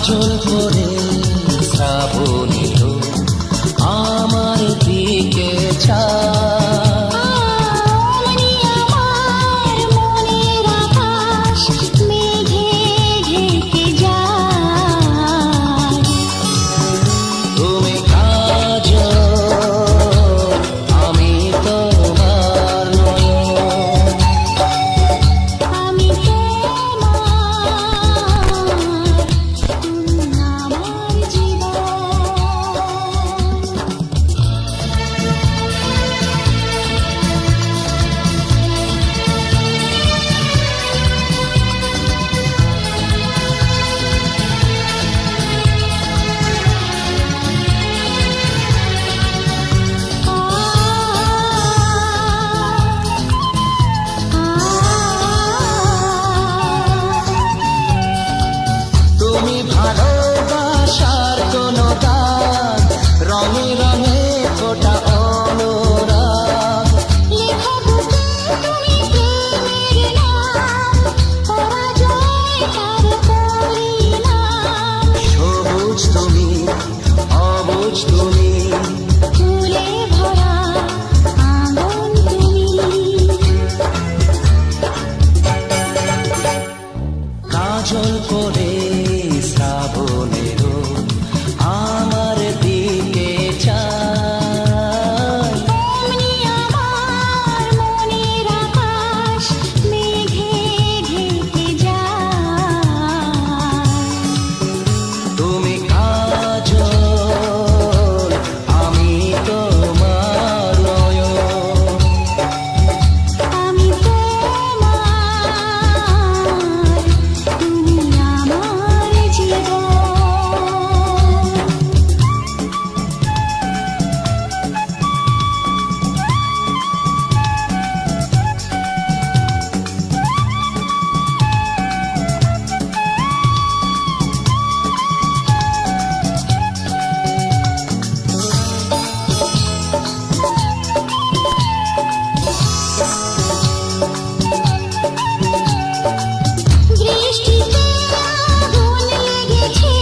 কাজল করে শ্রাবণীর আমার দিকে তুমি কাজল আমি তোমার নয়ন আমি তুমি আমার জীবন। তুমি ভালোবাসার কোনো দাগ রঙে রঙে ফোটা অনুরাগ লেখা বুকে তুমি প্রেমের নাম, পরাজয় তার পরিণাম। সবুজ তুমি অবুজ তুমি ফুলে ভরা আঙ্গন তুমি। কাজল করে শ্রাবণের আমার দিকে চাই অমনি আমার মনের আকাশ মেঘে ঢেকে যায়। তুমি কাজল আমি তোমার নয়ন আমি তোমার তুমি আমার জীবন। বৃষ্টিতে আগুন লেগেছে,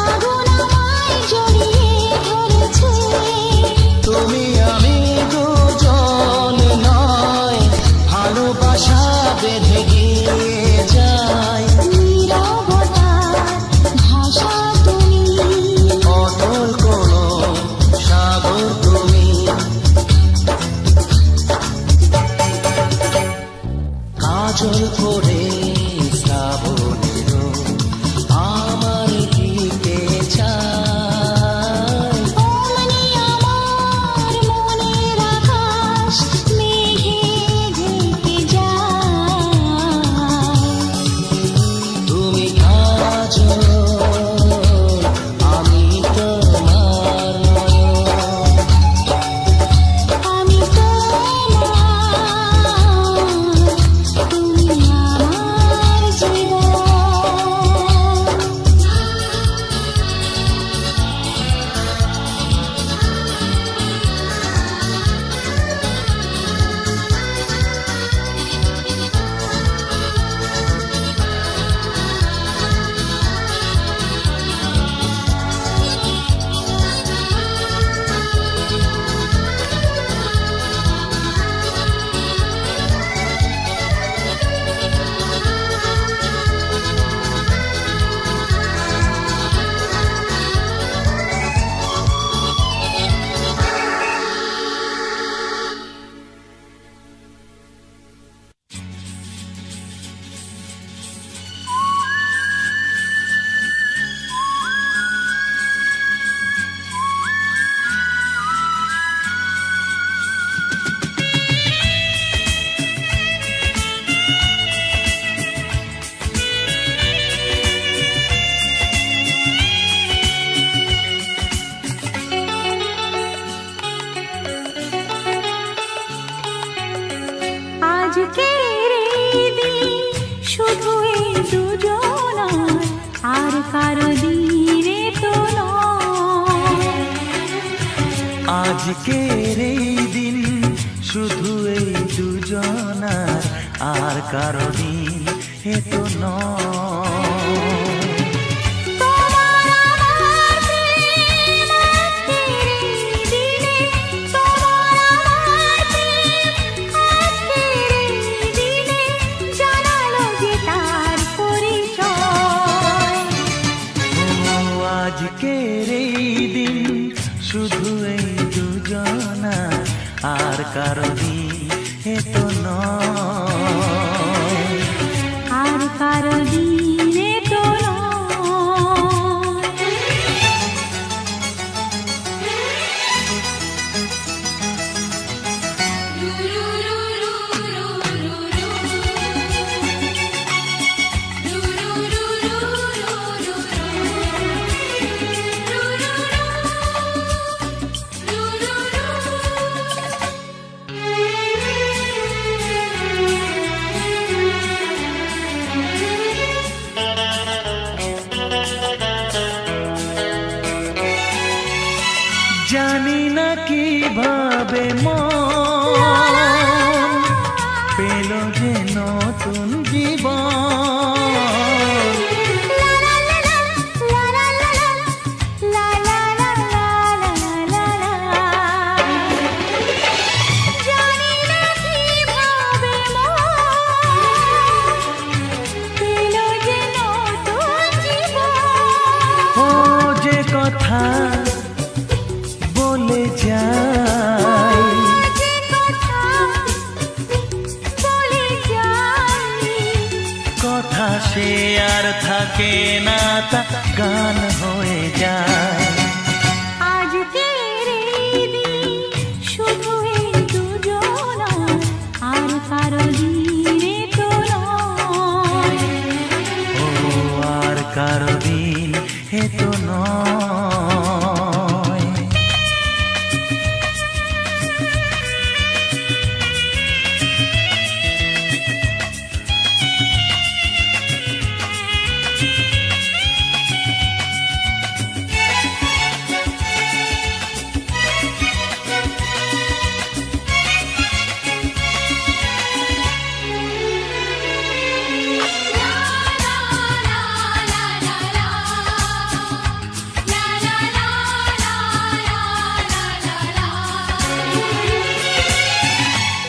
আগুন আমায় জড়িয়ে ধরেছে। তুমি আমি দুজন নয় ভালোবাসা বেঁধে গিয়ে যায় নীরবতার ভাষা তুমি, অটল কোনো সাগর তুমি কাজল করে শ্রাবণের আমার দিকে চাই অমনি আমার মনের আকাশ মেঘে ঢেকে যায়। তুমি কাজল আমি তোমার নয়ন আমি তোমার তুমি আমার জীবন। আজকের এই দিন শুধু এই দুজনার, আর কারো দিনে তো নয়। আজকের এই দিন শুধু এই দুজনার, আর কারো দিন এ তো নয়। কারো দিন এ তো নয়, আর কারো দিনে তো জানি না কিভাবে মন পেল যে নতুন জীবন। ও যে কথা বলে যাই, কথা সে আর থাকে না, তা গান হয়ে যায়। আজকের এই দিন শুধু এই দুজনা, আর কারো দিনে তো নয়, ও আর কারো দিন এ তো নয়।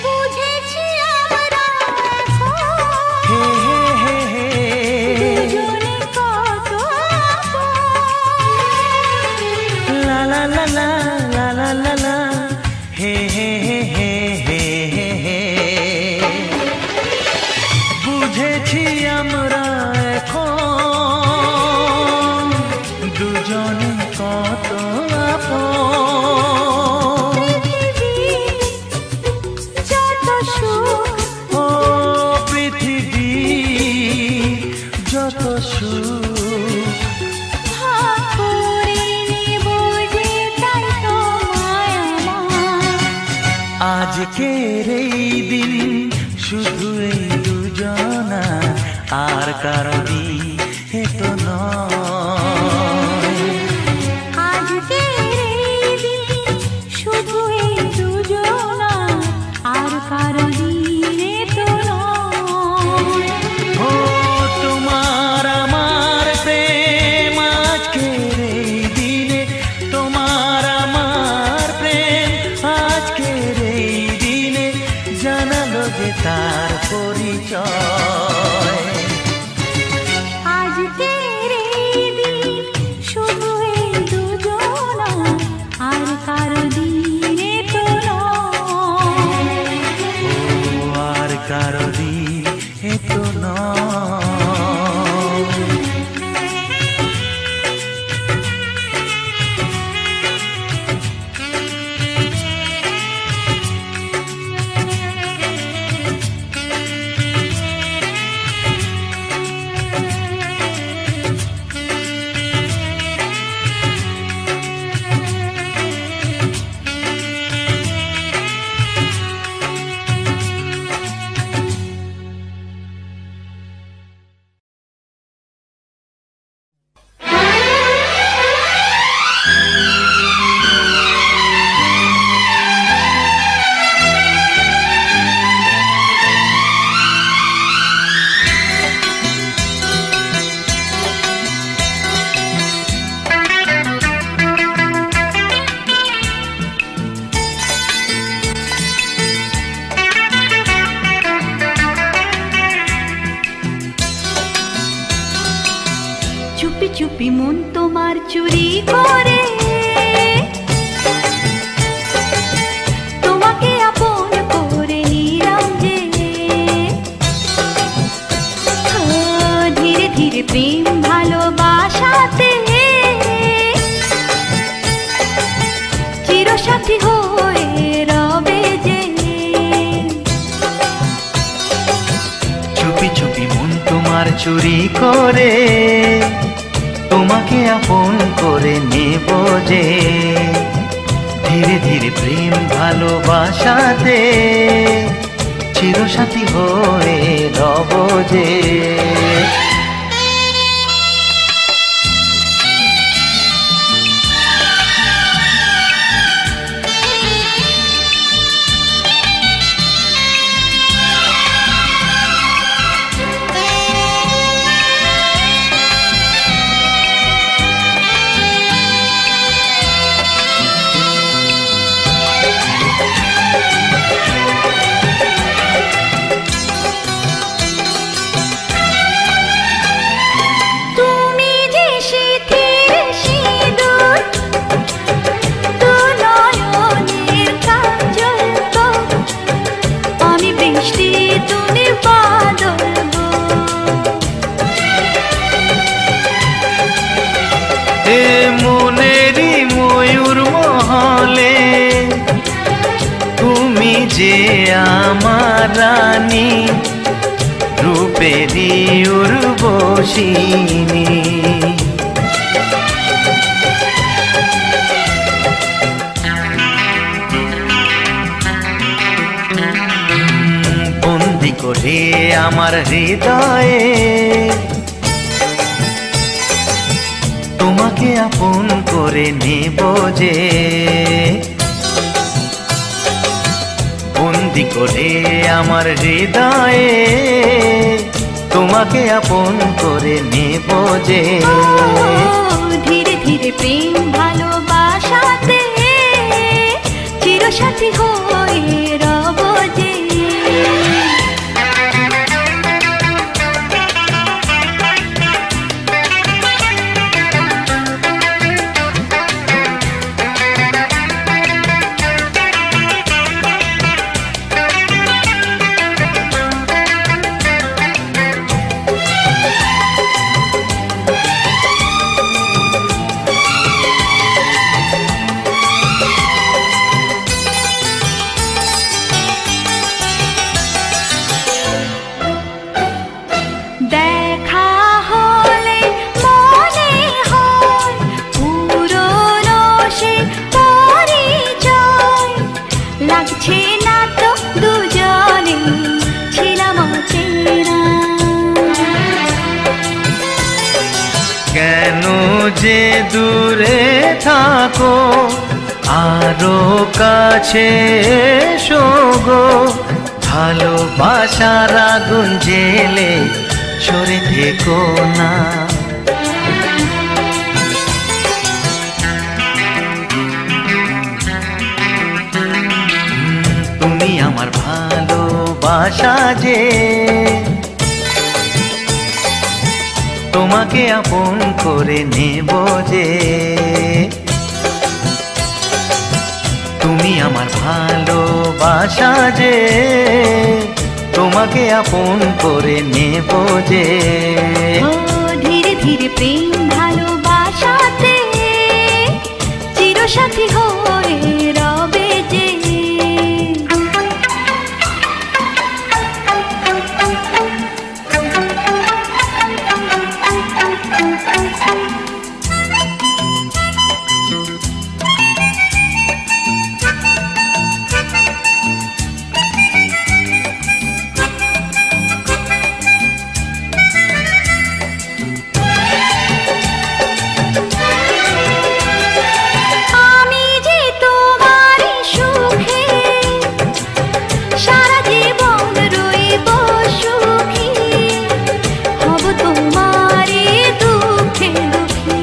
বুঝেছি আমরা হে হে হে হে, দুজনে কত লা লা লা লা লা লা লা লা, হে হে হে হে হে হে হে। বুঝেছি আমরা এখন দুজনে কত আপন। যত সুখ ও পৃথিবী যত সুখ, ভাগ করে নেব যে, তাই তো মায়া আমার। আজকের এই দিন শুধু এই দুজনা, আর কারো দিন এ তো নয়। আজকের এই দিন শুধু এই দুজনা, আর কারো দিনে তো নয়। ও তোমার আমার প্রেম আজকের এই দিনে, তোমার আমার প্রেম আজকের এই দিনে জানালো যে তার পরিচয়। আজকের এই দিন শুধু এই দুজনা, আর কারো দিনে তো নয়, ও আর কারো দিন এ তো নয়। চুপি চুপি মন তোমার চুরি করে, তোমাকে আপন চুরি করে তোমাকে আপন করে নেব যে। ধীরে ধীরে প্রেম ভালোবাসাতে চিরসাথী হয়ে রব যে। তুমি যে শীতের সিঁদুর, দু নয়নের কাজল গো, আমি বৃষ্টি তুমি বাদল গো। এ মনেরই ময়ূর মহলে তুমি যে আমার রানী, রূপেরই উর্বশিনী। বন্দি করে আমার হৃদয়ে তোমাকে আপন করে নেব যে। বন্দি করে আমার হৃদয়ে তোমাকে আপন করে নেব যে। ও, ধীরে ধীরে প্রেম ভালোবাসাতে চিরসাথী হয়ে রব যে। দেখা হলে মনে হয় পুরনো সে পরিচয়, লাগছে না তো দুজনে ছিলাম অচেনা। কেন যে দূরে থাকো আরো কাছে এসো গো। ভালোবাসার আগুন জেলে সরে থেকো না। তুমি আমার ভালোবাসা যে, তোমাকে আপন করে নেব যে। তুমি আমার ভালোবাসা যে, তোমাকে আপন করে নেব যে। ও, ধীরে ধীরে প্রেম ভালোবাসাতে চিরসাথী হয়ে রবে যে। আমি যে তোমারই সুখে সারা জীবন রইব সুখী, হব তোমারই দুঃখে দুঃখী।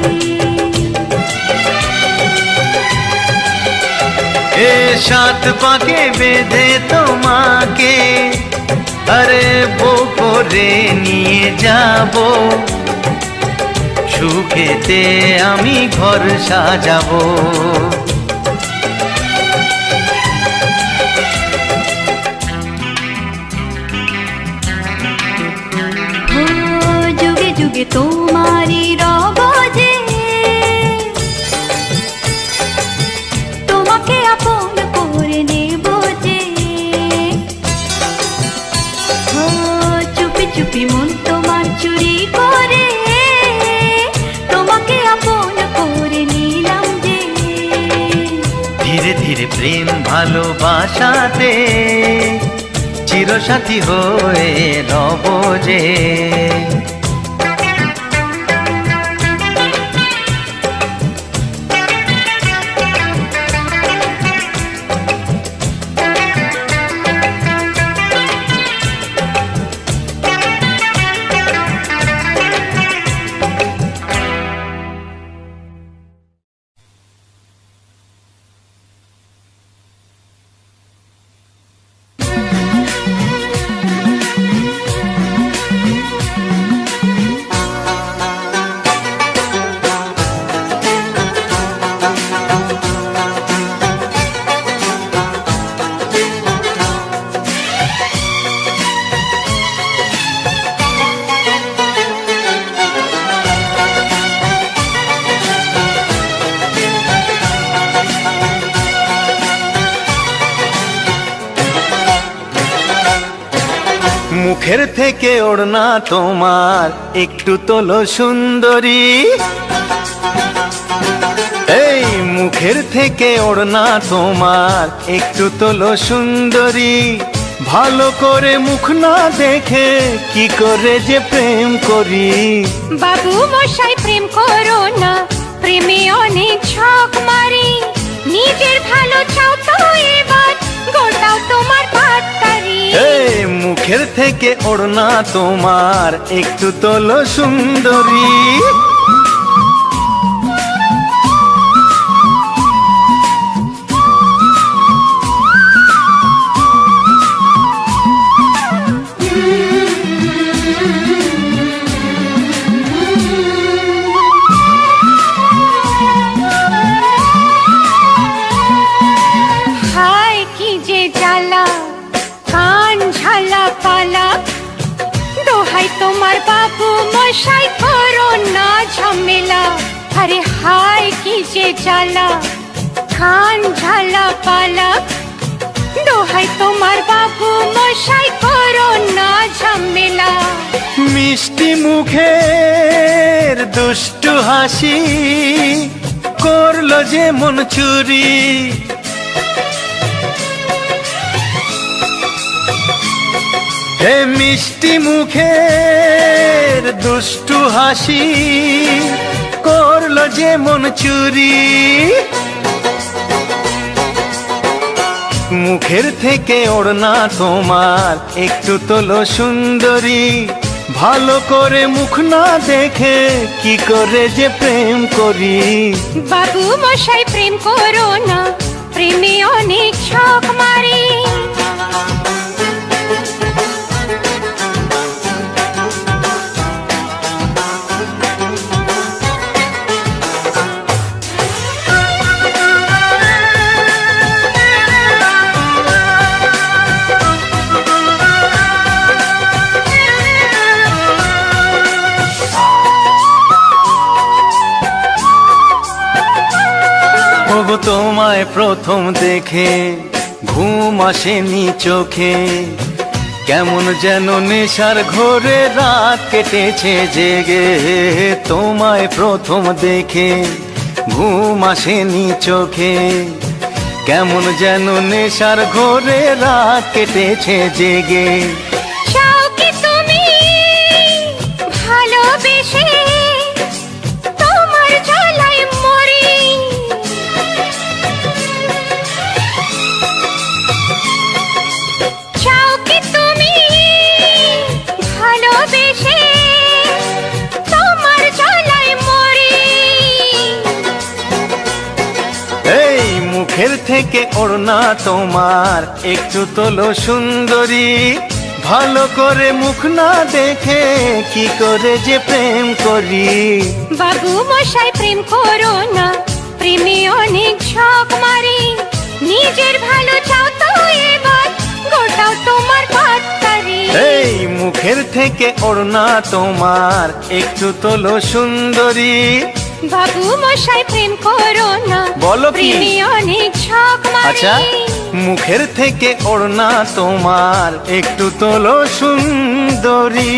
এ সাত পাকে বেঁধে তোমাকে আরে বউ করে নিয়ে যাব। সুখেতে আমি ঘর সাজাবো। ও, যুগে যুগে তোমারই রব যে, তোমাকে আপন করে নেব যে। ও, চুপি চুপি মন তোমার চুরি প্রেম ভালোবাসাতে চিরসাথী হয়ে রব যে। মুখের থেকে ওড়না তোমার একটু তোলো সুন্দরী, এই মুখের থেকে ওড়না তোমার একটু তোলো সুন্দরী। ভালো করে মুখ না দেখে কি করে যে প্রেম করি। বাবু মশাই প্রেম করো না, প্রেমে অনেক ছক মারি। নিজের ভালো চাও তো এবার গোটাও তোমার পাটকারি। এই মুখের থেকে ওড়না তোমার একটু তোলো সুন্দরী। হায় কি যে জ্বালা, কান ঝালা পালা। দোহাই তোমার বাবু মশাই করো না ঝামেলা। আরে হায় কি যে জ্বালা, কান ঝালা পালা। দোহাই তোমার বাবু মশাই করো না ঝামেলা। মিষ্টি মুখের দুষ্টু হাসি করলো যে মন চুরি। হে মিষ্টি মুখের দুষ্টু হাসি করলো যে মন চুরি। মুখের থেকে ওড়না তোমার একটু তোলো সুন্দরী। ভালো করে মুখ না দেখে কি করে যে প্রেম করি। বাবু মশাই প্রেম করো না, প্রেমে অনেক ছক মারি। ওগো তোমায় প্রথম দেখে ঘুম আসেনি চোখে। কেমন যেন নেশার ঘোরে রাত কেটেছে জেগে। তোমায় প্রথম দেখে ঘুম আসেনি চোখে। কেমন যেন নেশার ঘোরে রাত কেটেছে জেগে। চাও কি তুমি ভালোবেসে তোমার জ্বালায় মরি। চাও কি তুমি ভালোবেসে তোমার জ্বালায় মরি। এই মুখের থেকে ওড়না তোমার একটু তোলো সুন্দরী। ভালো করে মুখ না দেখে কি করে যে প্রেম করি। বাবু মশাই প্রেম করো না, প্রেমে অনেক ছক মারি। নিজের ভালো চাও তো এবার গোটাও তোমার পাটকারি। এই মুখের থেকে ওড়না তোমার একটু তোলো সুন্দরী। বাবু মশাই প্রেম করো না, বলো কি? প্রেমে অনেক ছক মারি। আচ্ছা মুখের থেকে ওড়না তোমার একটু তোলো সুন্দরী।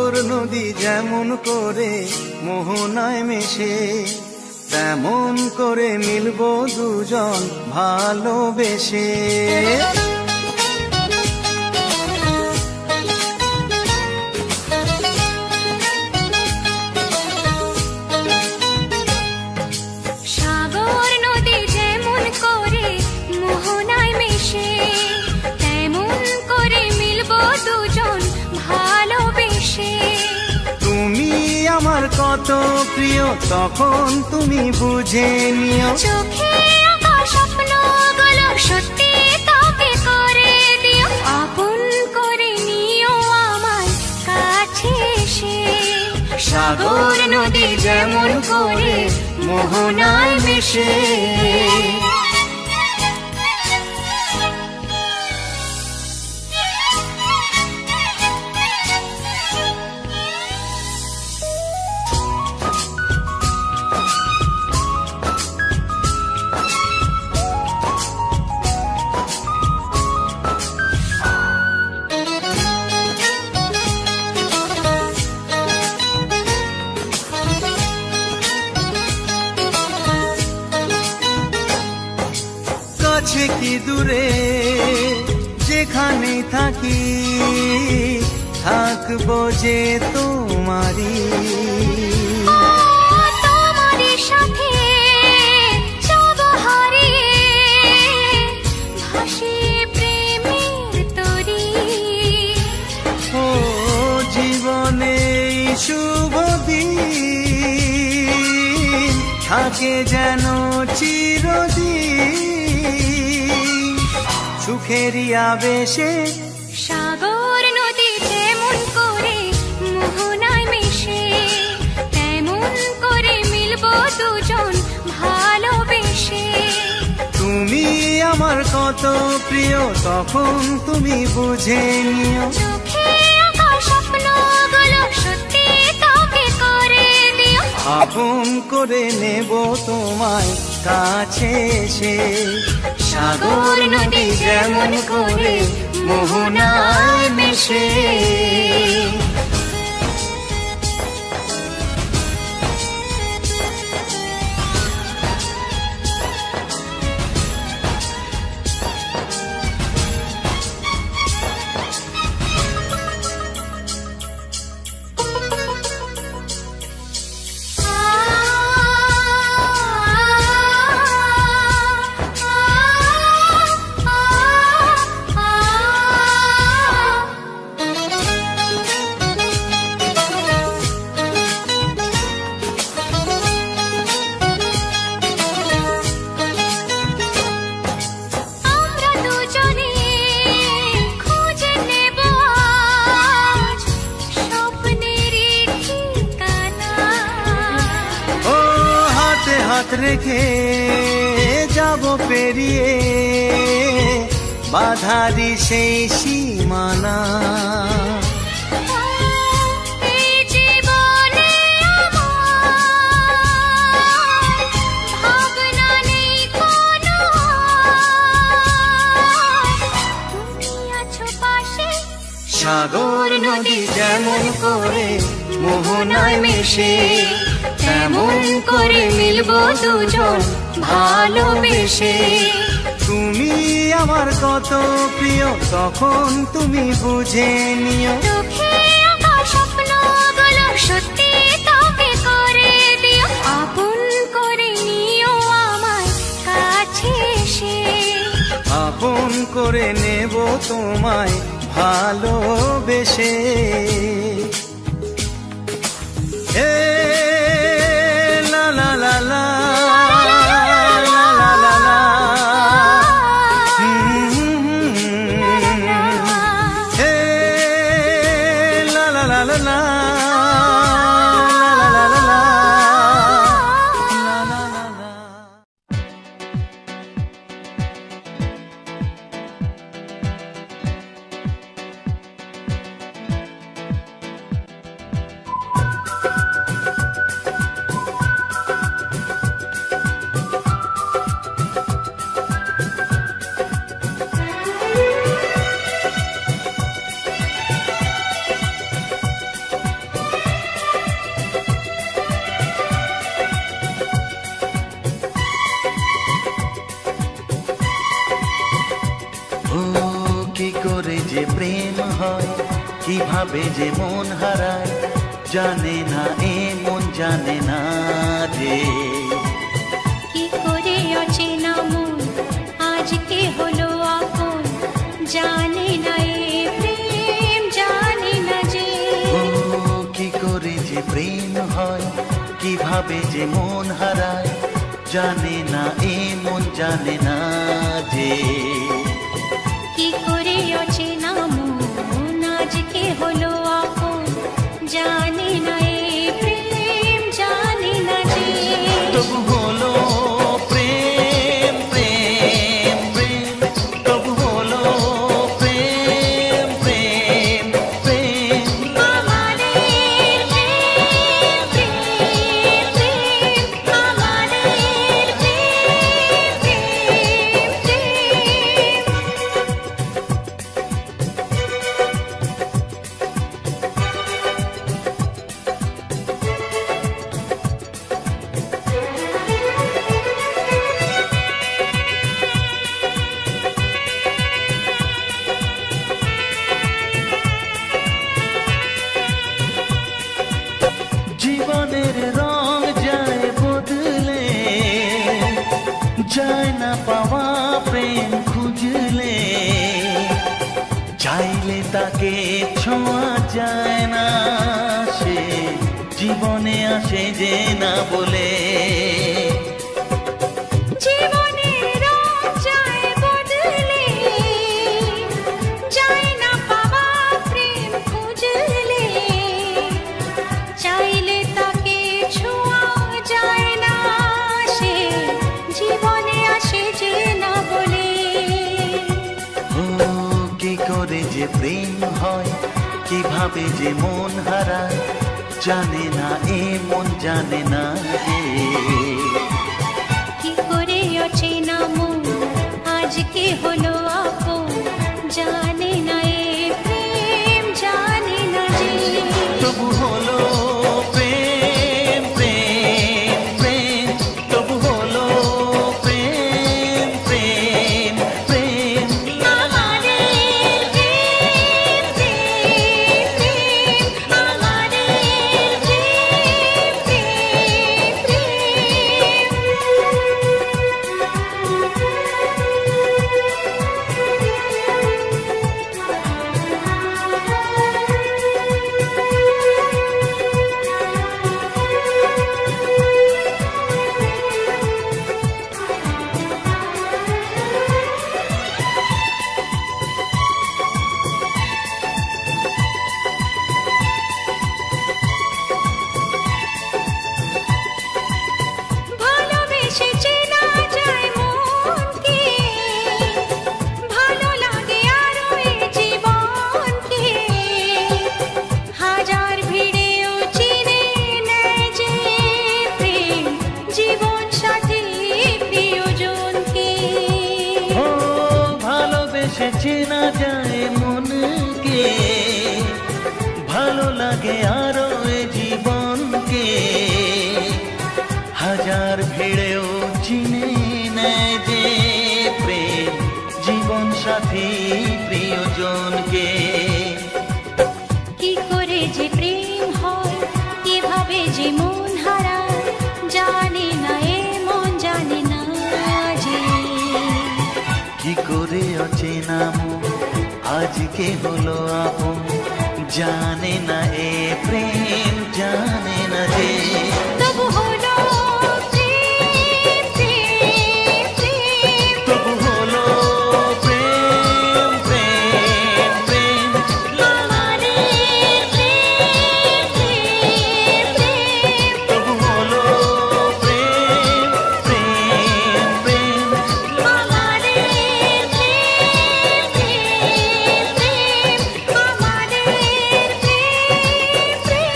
সাগর নদী যেমন করে মোহনায় মেশে, তেমন করে মিলবো দুজন ভালোবেসে। সাগর নদী যেমন করে মোহনায় মেশে, তেমন করে মিলবো দুজন ভালোবেসে। তুমি আমার কত প্রিয় তখন তুমি বুঝে নিও, চোখে আঁকা স্বপ্নগুলো সত্যি তবে করে দিও, আপন করে নিও আমার কাছে এসে। সাগর নদী যেমন করে মোহনায় মেশে। কাছে কি দূরে যেখানে থাকি, থাকবো যে তোমারি। তোমারই সাথে যাব হারিয়ে, ভাসিয়ে প্রেমের তরী। ও জীবনে এই শুভ দিন থাকে যেন চিরদিন, সুখেরই আবেশে। সাগর নদী যেমন করে মোহনায় মেশে, তেমন করে মিলবো দুজন ভালোবেসে। তুমি আমার কত প্রিয় তখন তুমি বুঝে নিও, চোখে আঁকা স্বপ্নগুলো সত্যি তবে করে দিও, আপন করে নেব তোমায় কাছে এসে। সাগর নদী যেমন করে মোহনায় মেশে। আমরা দুজনে খুঁজে নেব আজ স্বপ্নেরই ঠিকানা। ও হাতে হাত রেখে যাব পেরিয়ে বাধারি সেই সীমানা। এই জীবনে আমার ভাবনা নেই কোনো, তুমি আছো পাশে। সাগর নদী যেমন করে মোহনায় মেশে, তেমন করে মিলবো দুজন ভালোবেসে। তুমি আমার কত প্রিয় তখন তুমি বুঝে নিও, চোখে আঁকা স্বপ্নগুলো সত্যি তবে করে দিও, আপন করে নিও আমার কাছে এসে। আপন করে নেব তোমায় ভালোবেসে। হে লা লা লা লা লা লা লা লা। হে লা লা লা লা লা। যে প্রেম হয়, কিভাবে যে মন হারায়, জানে না এ মন জানে না যে। কি করে অচেনা মন আজকে হলো আপন, জানে না এ প্রেম জানে না যে। ও কি করে যে প্রেম হয়, কিভাবে যে মন হারায়, জানে না এ মন জানে না যে। কি করে অচেনা মন আজকে হলো আপন, জানে না এ প্রেম জানে না যে। তবু হলো প্রেম প্রেম প্রেম, তবু হলো প্রেম প্রেম প্রেম। আমাদের প্রেম প্রেম প্রেম, আমাদের প্রেম প্রেম প্রেম। জীবনের রং যায় বদলে, যায় না পাওয়া প্রেম খুঁজলে, চাইলে তাকে ছোঁয়া যায় না, সে জীবনে আসে যে না বলে। জীবনের রং যায় বদলে, যায় না পাওয়া প্রেম খুঁজলে, চাইলে তাকে ছোঁয়া যায় না, সে জীবনে আসে যে না বলে। ও কি করে যে প্রেম হয়, কিভাবে যে মন হারায়, জানে না এ মন জানে না যে। কি করে অচেনা মন আজকে হলো আপন, জানে না এ প্রেম জানে না যে। তবু হলো প্রেম প্রেম প্রেম, তবু হলো প্রেম প্রেম প্রেম। আমাদের প্রেম প্রেম প্রেম, আমাদের প্রেম প্রেম ভালোবেসে চেনা যায় মনকে, ভালো লাগে আরো এ জীবনকে, হাজার ভিড়েও চিনে নেয় যে প্রেম জীবন সাথী প্রিয়জনকে। ও ভালোবেসে চেনা যায় মনকে, ভালো লাগে আরো এ জীবনকে, হাজার ভিড়েও চিনে নেয় যে প্রেম জীবন সাথী প্রিয়জনকে। কি করে যে প্রেম হয়, কিভাবে যে মন হারায়, জানে না এ মন জানে না যে। কি করে অচেনা মন আজকে হলো আপন, জানে না এ প্রেম জানে না যে। তবু হলো প্রেম প্রেম প্রেম, তবু হলো প্রেম প্রেম প্রেম। আমাদের প্রেম প্রেম প্রেম, তবু হলো প্রেম প্রেম প্রেম। আমাদের প্রেম প্রেম প্রেম, আমাদের প্রেম প্রেম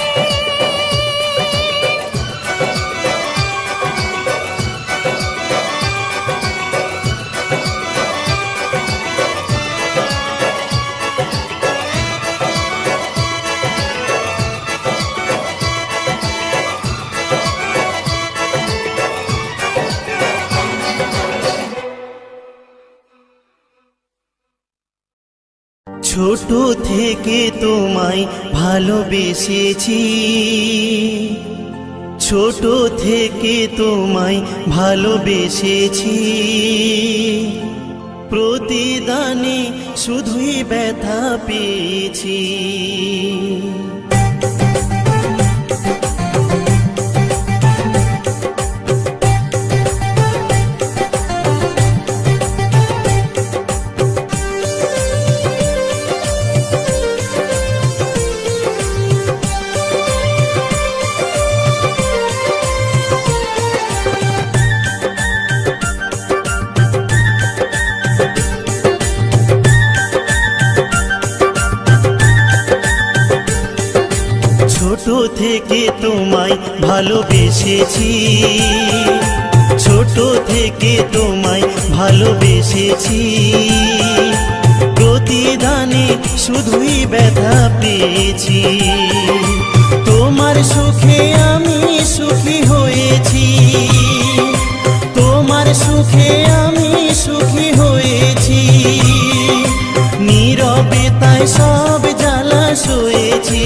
ছোট থেকে তোমায় ভালোবেসেছি, ছোট থেকে তোমায় ভালোবেসেছি, প্রতিদানে শুধুই ব্যথা পেয়েছি। ছোট থেকে তোমায় ভালোবেসেছি, ছোট থেকে তোমায় ভালোবেসেছি, প্রতিদানে শুধুই ব্যথা পেয়েছি। তোমার সুখে আমি সুখী হয়েছি, তোমার সুখে আমি সুখী হয়েছি, নীরবে তাই সব জ্বালা সয়েছি।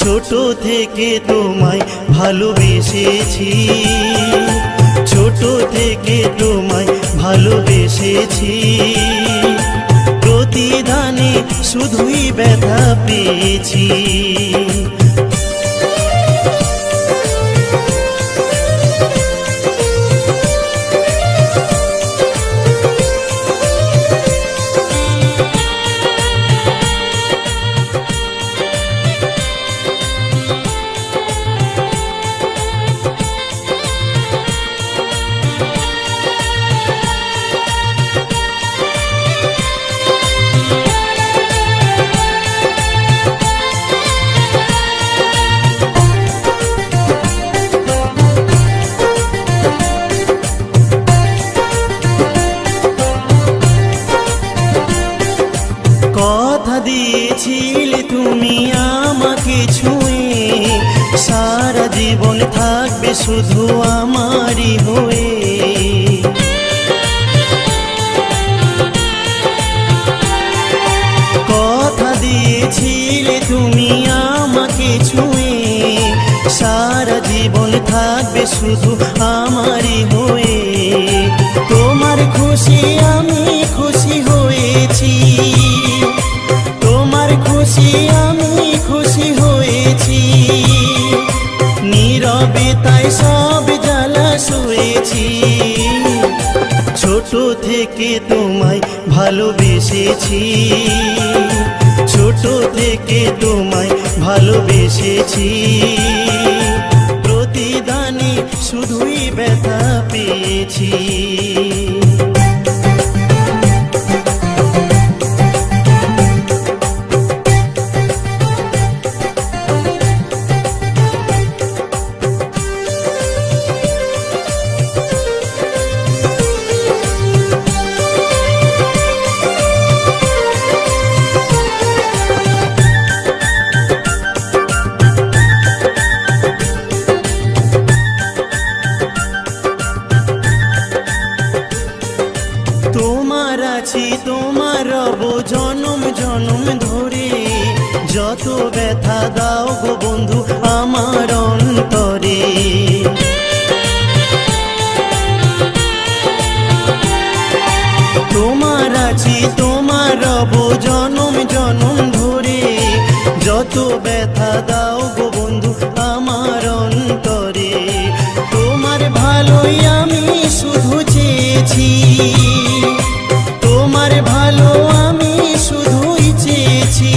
ছোট থেকে তোমায় ভালোবেসেছি, ছোট থেকে তোমায় ভালোবেসেছি, প্রতিদানে শুধুই ব্যথা পেয়েছি। কথা দিয়েছিলে তুমি আমাকে ছুঁয়ে, সারা জীবন থাকবে শুধু আমারই হয়ে। কথা দিয়েছিলে তুমি আমাকে ছুঁয়ে, সারা জীবন থাকবে শুধু আমারই হয়ে। তোমার খুশি আমি খুশি হয়েছি, তোমার খুশি আমি খুশি হয়েছি, নীরবে তাই সব জ্বালা সয়েছি। ছোট থেকে তোমায় ভালোবেসেছি, ছোট থেকে তোমায় ভালোবেসেছি, প্রতিদানে শুধুই ব্যথা পেয়েছি। তোমার আছি তোমার রব জনম জনম ধরে, যত ব্যথা দাও গো বন্ধু আমার অন্তরে। তোমার আছি তোমার রব জনম জনম ধরে, যত ব্যথা দাও গো বন্ধু আমার অন্তরে। তোমার ভালোই আমি শুধু চেয়েছি, তোমার ভালো আমি শুধুই চেয়েছি,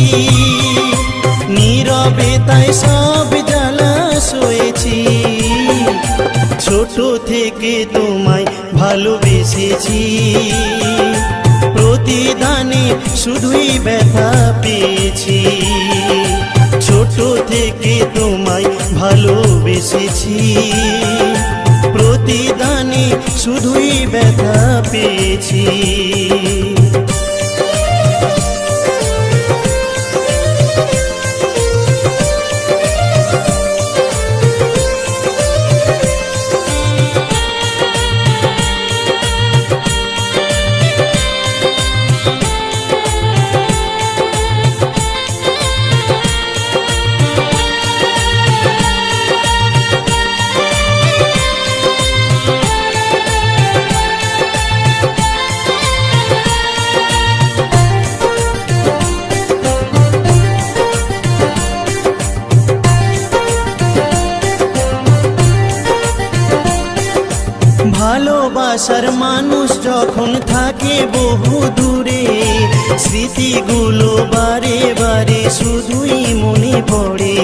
নীরবে তাই সব জ্বালা সয়েছি। ছোট থেকে তোমায় ভালোবেসেছি, প্রতিদানে শুধুই ব্যথা পেয়েছি। ছোট থেকে তোমায় ভালোবেসেছি, প্রতিদানে শুধুই ব্যথা পেয়েছি। ভালোবাসার মানুষ যখন থাকে বহু দূরে, স্মৃতিগুলো বারে বারে শুধুই মনে পড়ে।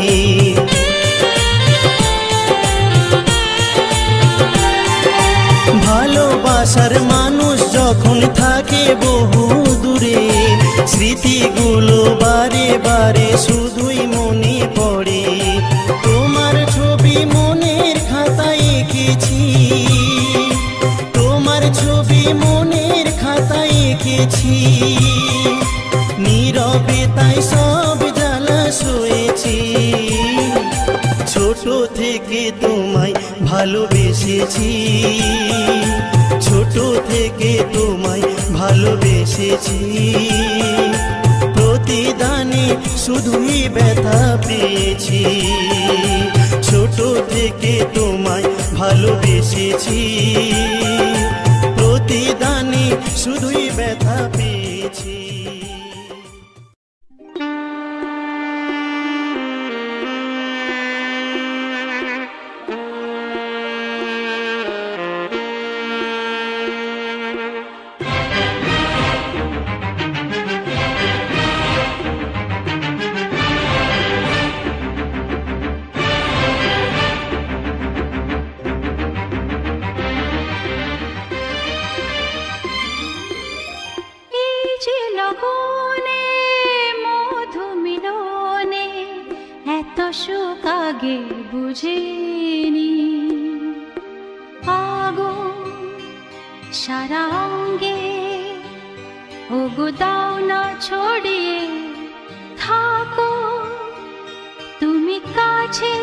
ভালোবাসার মানুষ যখন থাকে বহু দূরে, স্মৃতিগুলো বারে বারে শুধুই মনে পড়ে। তোমার ছবি মনের খাতায় এঁকেছি, তোমার ছবি মনের খাতায় এঁকেছি, নীরবে তাই সব জ্বালা সয়েছি। ছোট থেকে তোমায় ভালোবেসেছি, ছোট থেকে তোমায় ভালোবেসেছি, প্রতিদানে শুধুই ব্যথা পেয়েছি। ছোট থেকে তোমায় ভালোবেসেছি, প্রতিদানে শুধুই ব্যথা পেয়েছি। সুখ আগে বুঝিনি, আগুন সারা অঙ্গে ওগো দাও না ছড়িয়ে থাকো তুমি কাছে,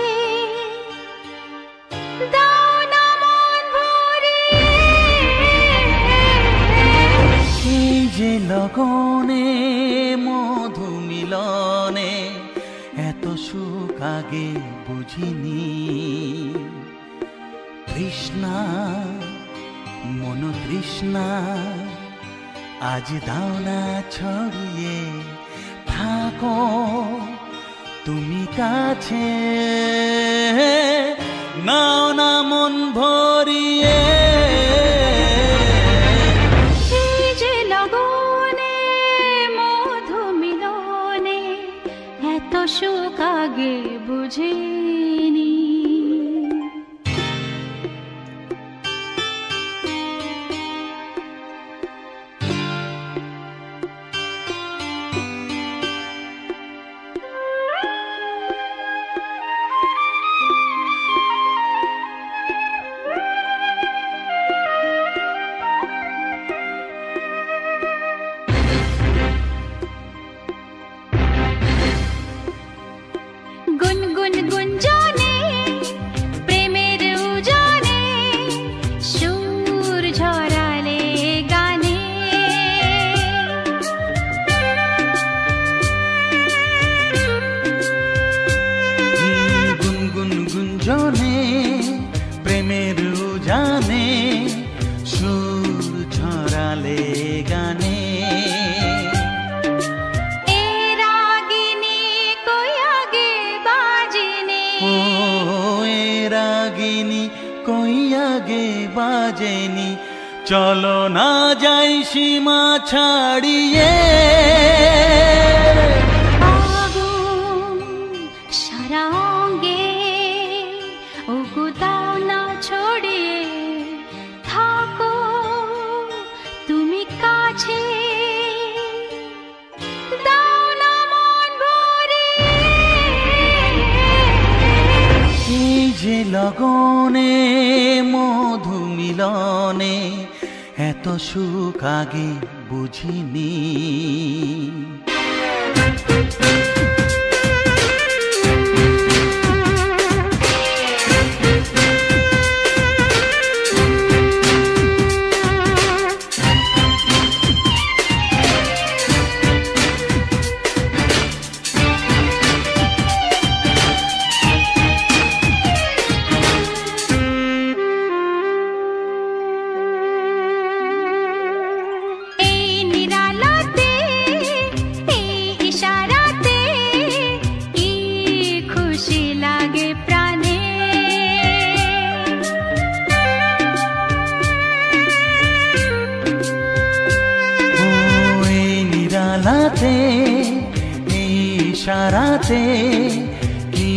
দাও না মন ভরিয়ে। এই যে লগনে মধু মিলনে এত সুখ আগে বুঝিনি, তৃষ্ণা মন তৃষ্ণা আজ দাও না ছড়িয়ে থাকো তুমি কাছে, নাও না মন ভরিয়ে। এই যে লগনে মধু মিলনে এত সুখ আগে বুঝিনি। গুনগুন গুঞ্জনে প্রেমের উজানে সুর ঝরালে গানে, গুনগুন গুঞ্জনে প্রেমের উজানে সুর ঝরালে গানে, কই আগে বাজেনি, চলো না যাই সীমা ছাড়িয়ে। আগুন সারা অঙ্গে ওগো দাও না ছড়িয়ে থাকো তুমি কাছে, দাও না মন ভরিয়ে। এই যে লগনে মধু মিলনে এত সুখ আগে বুঝিনি। এই নিরালাতে এই ইশারাতে ইশারাতে ইশারাতে কি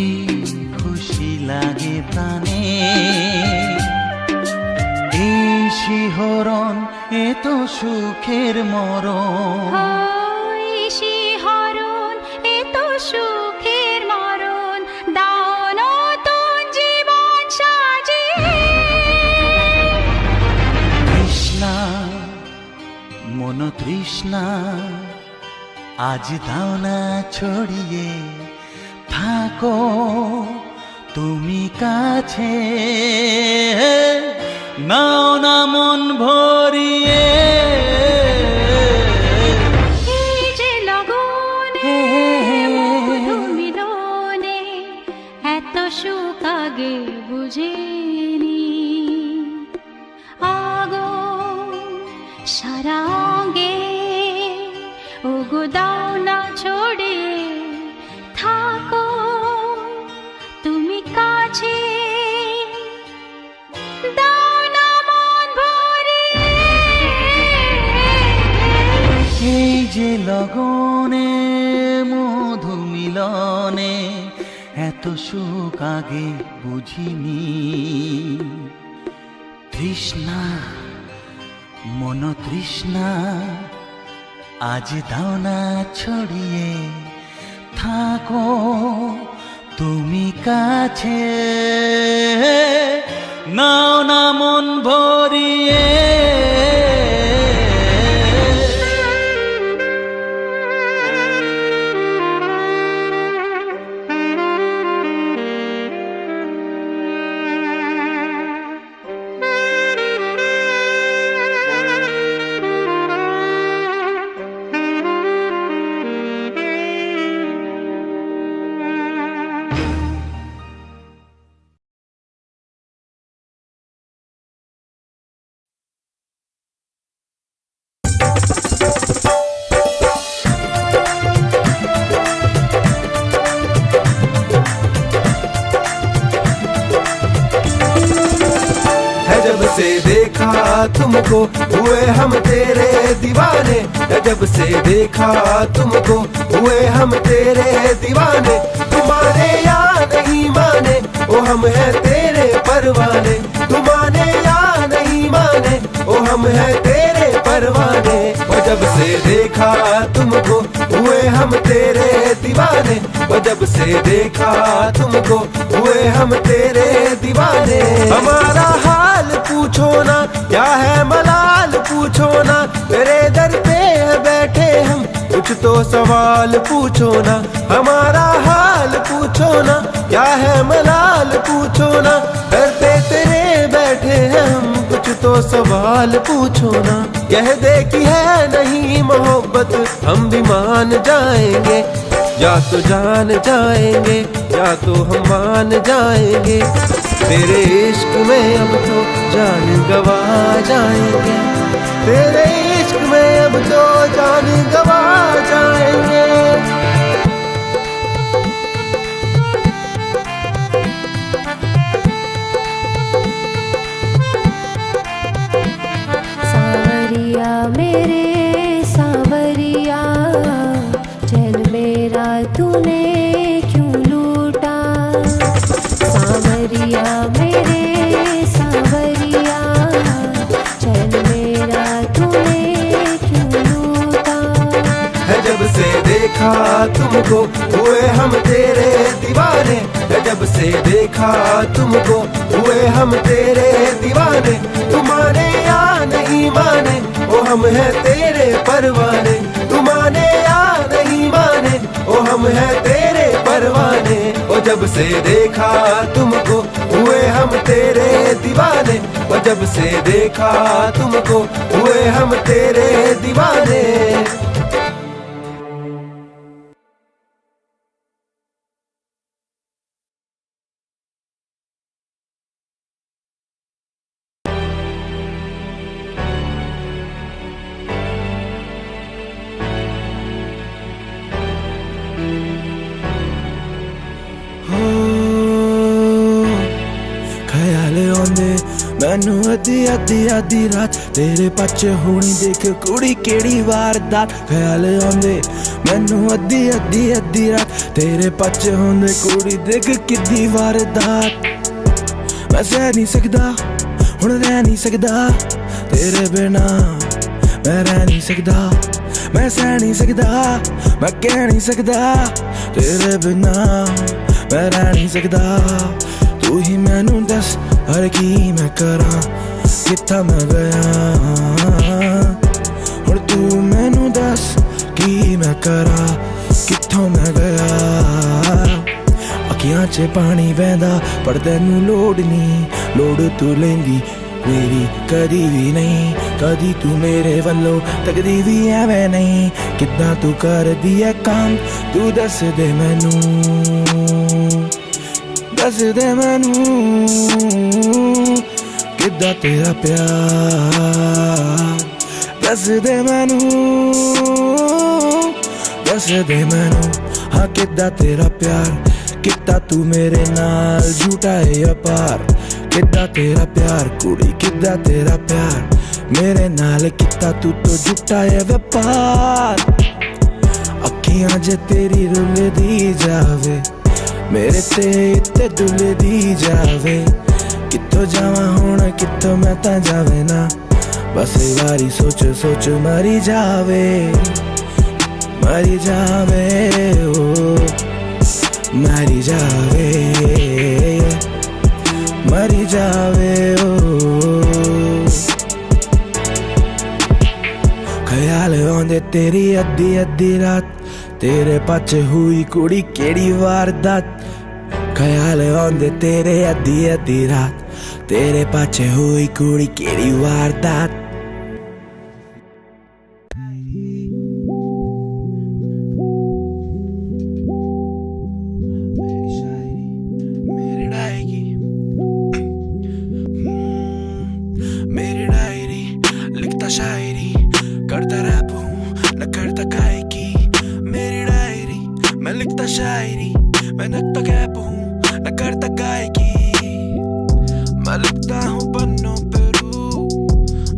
খুশি লাগে প্রাণে এই শিহরণ এ তো সুখের মরণ ওই শিহরণ এ তো সুখের মরণ দাও নতুন জীবন সাজিয়ে তৃষ্ণা মন তৃষ্ণা আজ দাও না ছড়িয়ে থাকো তুমি কাছে নাও না মন ভরিয়ে এই যে লগনে মধু মিলনে এত সুখ আগে বুঝিনি আগুন সারা অঙ্গে ওগো দাও না ছড়িয়ে থাকো তুমি কাছে দাও না মন ভরিয়ে এই যে লগনে মধু মিলনে এত সুখ আগে বুঝিনি তৃষ্ণা মন তৃষ্ণা আজ দাও না ছড়িয়ে থাকো তুমি কাছে নাও না মন ভরিয়ে जब से देखा तुमको हुए हम तेरे दीवाने जब से देखा तुमको हुए हम तेरे दीवाने तुम्हारे या नहीं माने ओ हम हैं तेरे परवाने तुम्हारे या नहीं माने ओ हम हैं तेरे परवाने और जब से देखा तुमको हुए हम तेरे दीवाने और जब से देखा तुमको हुए हम तेरे दीवाने हमारा हाल पूछो ना क्या है मलाल पूछो ना तेरे दर पे है बैठे हम कुछ तो सवाल पूछो ना हमारा हाल पूछो ना क्या है मलाल पूछो ना दर पे तेरे बैठे हैं हम कुछ तो सवाल पूछो ना कह दे कि है नहीं मोहब्बत हम भी मान जाएंगे या तो जान जाएंगे या तो हम मान जाएंगे तेरे इश्क में अब तो जान गवा जाएंगे तेरे इश्क में अब तो जान गवा जाएंगे सावरिया मेरे सावरिया चैन मेरा तूने क्यों लूटा सावरिया मेरे सावरिया चैन मेरा तूने क्यों लूटा है जब से देखा तुमको हुए हम तेरे दीवाने है जब से देखा तुमको हुए हम तेरे दीवाने तुम्हारे या नहीं माने ओ हम हैं तेरे परवाने तुम्हारे या नहीं माने ओ हम हैं तेरे परवाने ओ जब से देखा तुमको हुए हम तेरे दीवाने ओ जब से देखा तुमको हुए हम तेरे दीवाने मैनू अद्धी अद्धी अद्धी रात तेरे पच होनी देख कुड़ी केड़ी वारदात ख्याल आंदे मैनू अद्धी अद्धी अद्धी रात तेरे पच होंदे कुड़ी देख किद्दी वारदात मैं सह नहीं सकदा हुण रह नहीं सकदा तेरे बिना मैं रह नहीं सकदा मैं सह नहीं सकदा मैं कह नहीं सकदा तेरे बिना मैं रह नहीं सकदा तू ही मैनू दस हर की मैं करा कित्था मैं गया हुण तू मैनू दस की मैं करा कित्थों मैं गया अखियां च पानी बहंदा पर तैनू लोड़ नहीं लोड़ तू लेंदी मेरी कदी भी नहीं कदी तू मेरे वल्लों तकदी भी एवें नहीं किद्दां तू कर दिया काम तू दस दे मैनू दस दे मैनू किद्दां तेरा प्यार दस दे मैनू हाँ किद्दां तेरा प्यार कित्ता तू मेरे नाल झूठा है अपार किद्दां तेरा प्यार कुड़ी किद्दां तेरा प्यार मेरे नाल कित्ता तू तो झूठा है व्यापार अखियां जे तेरी रुलदी जावे मेरे ते इत्ते दुलदी जावे कित्थों जावां हुण कित्थों मैं तां जावे ना बस एक बारी सोच सोच मरी जावे ओ मरी जावे ओ ख्याल आंदे तेरी अद्धी अद्धी रात तेरे पच हुई कुड़ी केड़ी वारदात ख्याल आंदे तेरे अद्धी अद्धी रात तेरे पच हुई कुड़ी केड़ी वारदात मेरी डायरी लिखता शायरी करता रैप हूँ न करता गायकी मेरी डायरी मैं लिखता शायरी मैं नकता कैप हूँ न करता गायकी मैं लिखता हूँ पन्नों पे रूह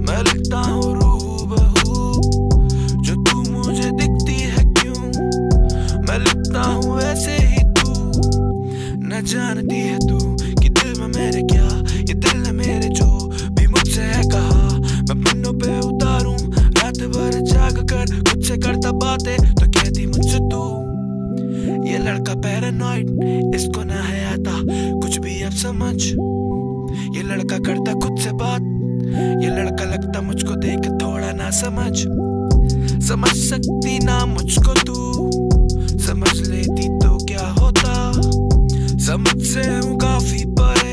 मैं लिखता हूँ रूबहू जो तू मुझे दिखती है क्यों मैं लिखता हूँ वैसे ही तू न जानती है तू कि दिल में मेरे क्या ये दिल है मेरे जो भी मुझसे है कहा मैं पन्नों पे उतारूं रात भर जाग कर खुद से करता बातें तो कहती मुझसे तू ये लड़का पैरानॉइड इसको ना है आता कुछ भी अब समझ ये लड़का करता खुद से बात ये लड़का लगता मुझको देख थोड़ा ना समझ सकती ना मुझको तू समझ लेती तो क्या होता समझ से हूँ काफी परे